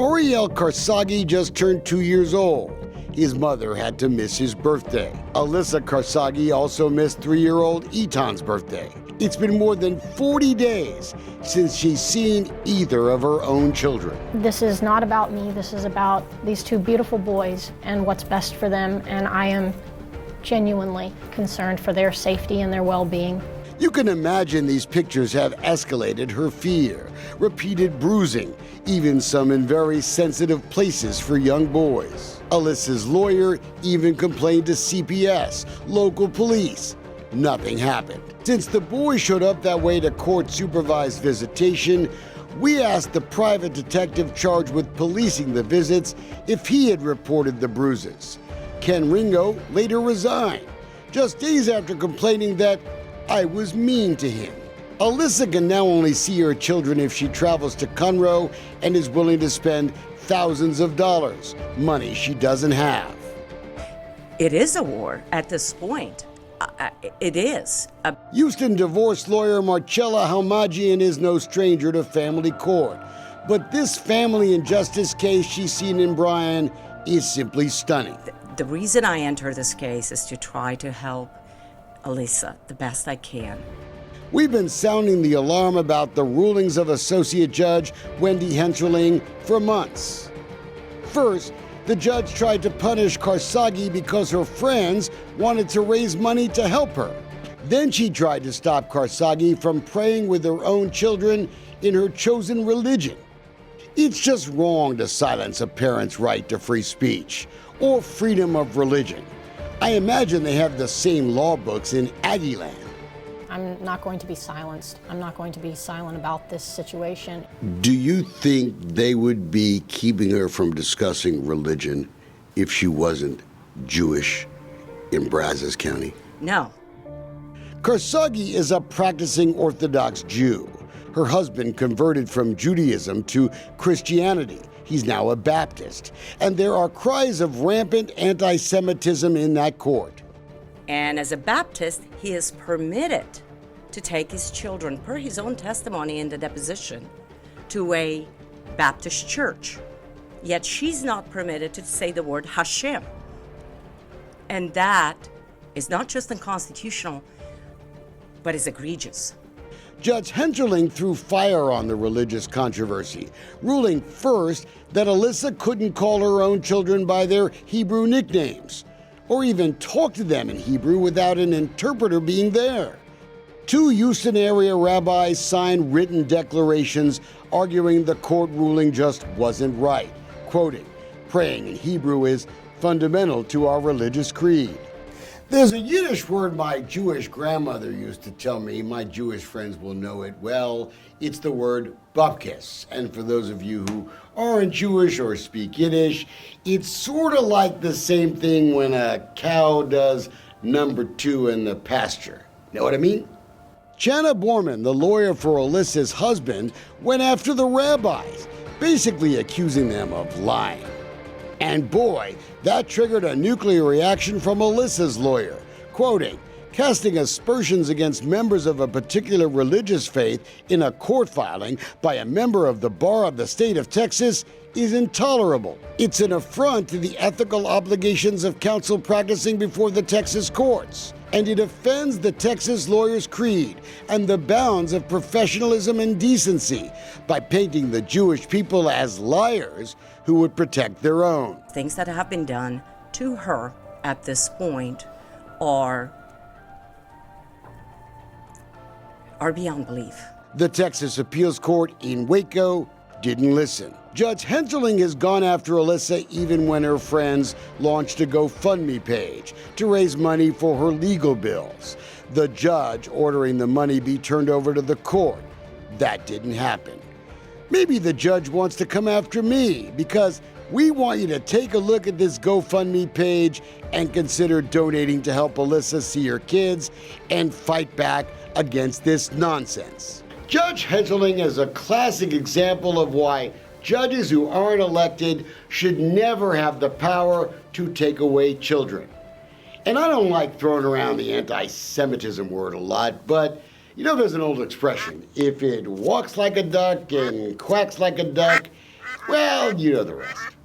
Ariel Karsagi just turned 2 years old. His mother had to miss his birthday. Alyssa Karsagi also missed 3-year-old Etan's birthday. It's been more than 40 days since she's seen either of her own children. This is not about me. This is about these two beautiful boys and what's best for them, and I am genuinely concerned for their safety and their well-being. You can imagine these pictures have escalated her fear, repeated bruising, even some in very sensitive places for young boys. Alyssa's lawyer even complained to CPS, local police. Nothing happened. Since the boy showed up that way to court-supervised visitation, we asked the private detective charged with policing the visits if he had reported the bruises. Ken Ringo later resigned, just days after complaining that I was mean to him. Alyssa can now only see her children if she travels to Conroe and is willing to spend thousands of dollars, money she doesn't have. It is a war at this point. It is. Houston divorce lawyer Marcella Halmagian is no stranger to family court. But this family injustice case she's seen in Bryan is simply stunning. The reason I enter this case is to try to help Alyssa the best I can. We've been sounding the alarm about the rulings of Associate Judge Wendy Henscherling for months. First, the judge tried to punish Karsagi because her friends wanted to raise money to help her. Then she tried to stop Karsagi from praying with her own children in her chosen religion. It's just wrong to silence a parent's right to free speech or freedom of religion. I imagine they have the same law books in Aggieland. I'm not going to be silenced. I'm not going to be silent about this situation. Do you think they would be keeping her from discussing religion if she wasn't Jewish in Brazos County? No. Karsagi is a practicing Orthodox Jew. Her husband converted from Judaism to Christianity. He's now a Baptist. And there are cries of rampant anti-Semitism in that court. And as a Baptist, he is permitted to take his children, per his own testimony in the deposition, to a Baptist church. Yet she's not permitted to say the word Hashem. And that is not just unconstitutional, but is egregious. Judge Henscherling threw fire on the religious controversy, ruling first that Alyssa couldn't call her own children by their Hebrew nicknames, or even talk to them in Hebrew without an interpreter being there. 2 Houston area rabbis signed written declarations arguing the court ruling just wasn't right, quoting, "Praying in Hebrew is fundamental to our religious creed." There's a Yiddish word my Jewish grandmother used to tell me. My Jewish friends will know it well. It's the word bupkis. And for those of you who aren't Jewish or speak Yiddish, it's sort of like the same thing when a cow does number 2 in the pasture. Know what I mean? Chana Borman, the lawyer for Alyssa's husband, went after the rabbis, basically accusing them of lying. And boy, that triggered a nuclear reaction from Alyssa's lawyer, quoting, "Casting aspersions against members of a particular religious faith in a court filing by a member of the bar of the state of Texas is intolerable. It's an affront to the ethical obligations of counsel practicing before the Texas courts, and it offends the Texas lawyer's creed and the bounds of professionalism and decency by painting the Jewish people as liars who would protect their own." Things that have been done to her at this point are beyond belief. The Texas Appeals Court in Waco didn't listen. Judge Henscherling has gone after Alyssa even when her friends launched a GoFundMe page to raise money for her legal bills. The judge ordering the money be turned over to the court. That didn't happen. Maybe the judge wants to come after me because we want you to take a look at this GoFundMe page and consider donating to help Alyssa see her kids and fight back against this nonsense. Judge Henscherling is a classic example of why judges who aren't elected should never have the power to take away children. And I don't like throwing around the anti-Semitism word a lot, but there's an old expression. If it walks like a duck and quacks like a duck, Well, you know the rest.